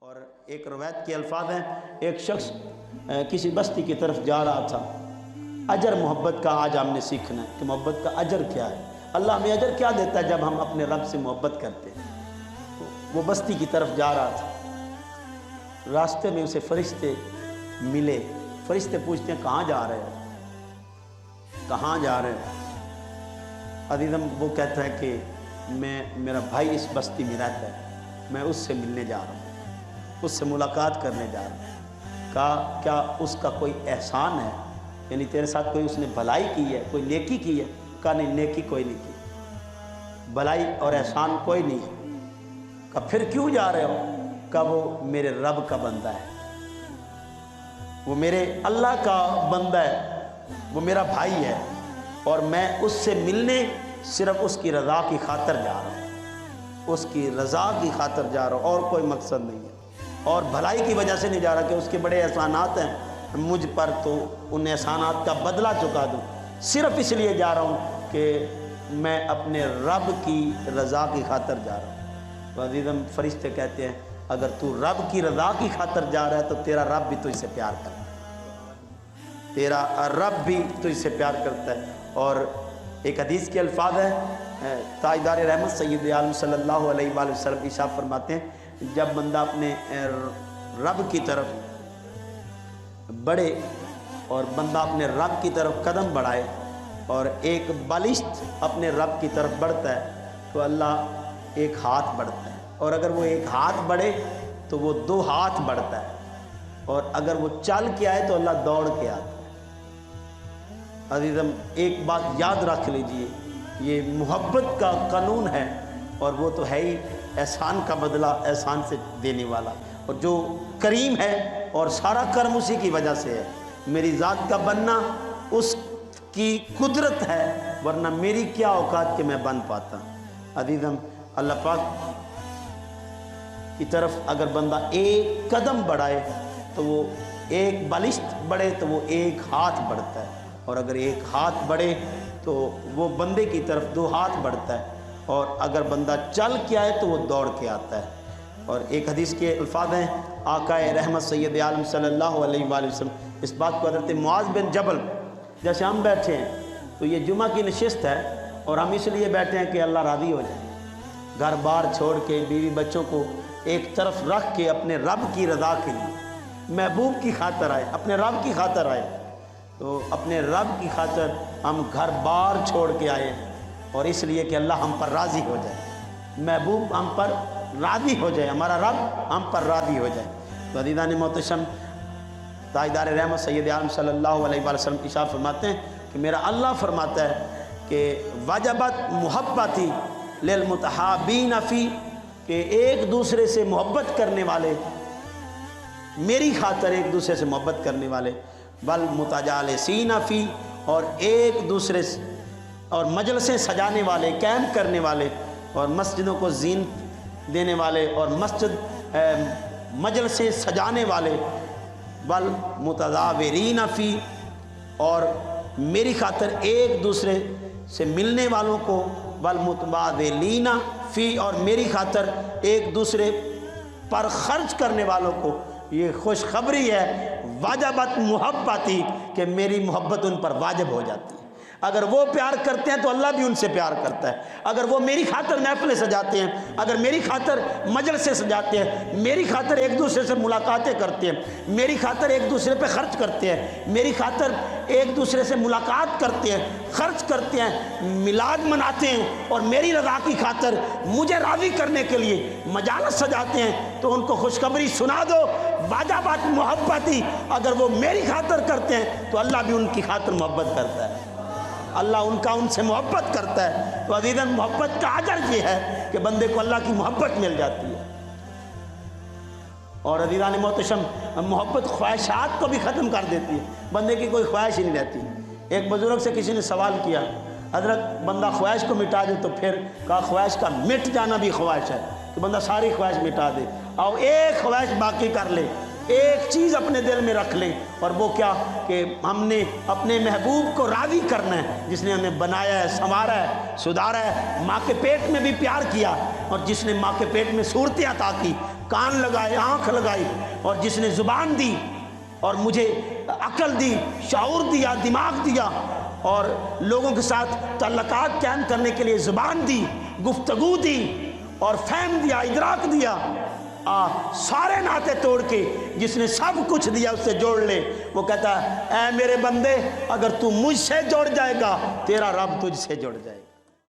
اور ایک روایت کے الفاظ ہیں، ایک شخص کسی بستی کی طرف جا رہا تھا۔ اجر محبت کا آج ہم نے سیکھنا ہے کہ محبت کا اجر کیا ہے، اللہ ہمیں اجر کیا دیتا ہے جب ہم اپنے رب سے محبت کرتے ہیں۔ وہ بستی کی طرف جا رہا تھا، راستے میں اسے فرشتے ملے۔ فرشتے پوچھتے ہیں کہاں جا رہے ہیں، کہاں جا رہے ہیں؟ عزیزم وہ کہتا ہے کہ میرا بھائی اس بستی میں رہتا ہے، میں اس سے ملنے جا رہا ہوں، اس سے ملاقات کرنے جا رہا ہوں۔ کہا کیا اس کا کوئی احسان ہے، یعنی تیرے ساتھ کوئی اس نے بھلائی کی ہے، کوئی نیکی کی ہے؟ کہا نہیں، نیکی کوئی نہیں کی، بھلائی اور احسان کوئی نہیں ہے۔ کہا پھر کیوں جا رہے ہو؟ کہا وہ میرے رب کا بندہ ہے، وہ میرے اللہ کا بندہ ہے، وہ میرا بھائی ہے، اور میں اس سے ملنے صرف اس کی رضا کی خاطر جا رہا ہوں، اس کی رضا کی خاطر جا رہا ہوں، اور کوئی مقصد نہیں ہے، اور بھلائی کی وجہ سے نہیں جا رہا کہ اس کے بڑے احسانات ہیں مجھ پر، تو ان احسانات کا بدلہ چکا دوں۔ صرف اس لیے جا رہا ہوں کہ میں اپنے رب کی رضا کی خاطر جا رہا ہوں۔ تو عزیزم فرشتے کہتے ہیں اگر تو رب کی رضا کی خاطر جا رہا ہے تو تیرا رب بھی تجھ سے پیار کرتا ہے، تیرا رب بھی تجھ سے پیار کرتا ہے۔ اور ایک حدیث کے الفاظ ہیں، تاجدار رحمت سید عالم صلی اللہ علیہ وآلہ وسلم ارشاد فرماتے ہیں جب بندہ اپنے رب کی طرف بڑھے، اور بندہ اپنے رب کی طرف قدم بڑھائے، اور ایک بالشت اپنے رب کی طرف بڑھتا ہے تو اللہ ایک ہاتھ بڑھتا ہے، اور اگر وہ ایک ہاتھ بڑھے تو وہ 2 ہاتھ بڑھتا ہے، اور اگر وہ چل کے آئے تو اللہ دوڑ کے آتا ہے۔ عزیزم ایک بات یاد رکھ لیجئے، یہ محبت کا قانون ہے، اور وہ تو ہے ہی احسان کا بدلہ احسان سے دینے والا، اور جو کریم ہے اور سارا کرم اسی کی وجہ سے ہے۔ میری ذات کا بننا اس کی قدرت ہے، ورنہ میری کیا اوقات کہ میں بن پاتا۔ عزیزم اللہ پاک کی طرف اگر بندہ ایک قدم بڑھائے تو وہ ایک بالشت بڑھے تو وہ ایک ہاتھ بڑھتا ہے، اور اگر ایک ہاتھ بڑھے تو وہ بندے کی طرف 2 ہاتھ بڑھتا ہے، اور اگر بندہ چل کے آئے تو وہ دوڑ کے آتا ہے۔ اور ایک حدیث کے الفاظ ہیں، آقا رحمت سید عالم صلی اللہ علیہ وآلہ وسلم اس بات کو حضرت معاذ بن جبل، جیسے ہم بیٹھے ہیں تو یہ جمعہ کی نشست ہے، اور ہم اس لیے بیٹھے ہیں کہ اللہ راضی ہو جائے، گھر بار چھوڑ کے بیوی بچوں کو ایک طرف رکھ کے اپنے رب کی رضا کے لیے محبوب کی خاطر آئے، اپنے رب کی خاطر آئے، تو اپنے رب کی خاطر ہم گھر بار چھوڑ کے آئے، اور اس لیے کہ اللہ ہم پر راضی ہو جائے، محبوب ہم پر راضی ہو جائے، ہمارا رب ہم پر راضی ہو جائے۔ تو عزیزان محتشم تاجدار رحمت سید عالم صلی اللہ علیہ وآلہ وسلم ارشاد فرماتے ہیں کہ میرا اللہ فرماتا ہے کہ وجبت محبتی للمتحابین فی، کہ ایک دوسرے سے محبت کرنے والے، میری خاطر ایک دوسرے سے محبت کرنے والے، والمتجالسین فی، اور ایک دوسرے سے اور مجلسیں سجانے والے، کیمپ کرنے والے، اور مسجدوں کو زینت دینے والے، اور مجلسیں سجانے والے، والمتزاورین فی، اور میری خاطر ایک دوسرے سے ملنے والوں کو، والمتبادلین فی، اور میری خاطر ایک دوسرے پر خرچ کرنے والوں کو۔ یہ خوشخبری ہے واجبت محبتی، کہ میری محبت ان پر واجب ہو جاتی ہے۔ اگر وہ پیار کرتے ہیں تو اللہ بھی ان سے پیار کرتا ہے، اگر وہ میری خاطر محفلیں سجاتے ہیں، اگر میری خاطر مجلسیں سجاتے ہیں، میری خاطر ایک دوسرے سے ملاقاتیں کرتے ہیں، میری خاطر ایک دوسرے پہ خرچ کرتے ہیں، میری خاطر ایک دوسرے سے ملاقات کرتے ہیں، خرچ کرتے ہیں، میلاد مناتے ہیں، اور میری رضا کی خاطر مجھے راضی کرنے کے لیے مجالس سجاتے ہیں، تو ان کو خوشخبری سنا دو واجبات محبتی، اگر وہ میری خاطر کرتے ہیں تو اللہ بھی ان کی خاطر محبت کرتا ہے، اللہ ان سے محبت کرتا ہے۔ تو عزیزاً محبت کا اجر یہ ہے کہ بندے کو اللہ کی محبت مل جاتی ہے۔ اور عزیزان محتشم محبت خواہشات کو بھی ختم کر دیتی ہے، بندے کی کوئی خواہش ہی نہیں رہتی۔ ایک بزرگ سے کسی نے سوال کیا، حضرت بندہ خواہش کو مٹا دے تو پھر؟ کہا خواہش کا مٹ جانا بھی خواہش ہے، کہ بندہ ساری خواہش مٹا دے، اور ایک خواہش باقی کر لے، ایک چیز اپنے دل میں رکھ لیں، اور وہ کیا کہ ہم نے اپنے محبوب کو راضی کرنا ہے، جس نے ہمیں بنایا ہے، سنوارا ہے، سدھارا ہے، ماں کے پیٹ میں بھی پیار کیا، اور جس نے ماں کے پیٹ میں صورتیں عطا کی، کان لگائے، آنکھ لگائی، اور جس نے زبان دی اور مجھے عقل دی، شعور دیا، دماغ دیا، اور لوگوں کے ساتھ تعلقات قائم کرنے کے لیے زبان دی، گفتگو دی، اور فہم دیا، ادراک دیا، سارے ناطے توڑ کے جس نے سب کچھ دیا اس سے جوڑ لے، وہ کہتا ہے اے میرے بندے، اگر تو مجھ سے جڑ جائے گا تیرا رب تجھ سے جڑ جائے گا۔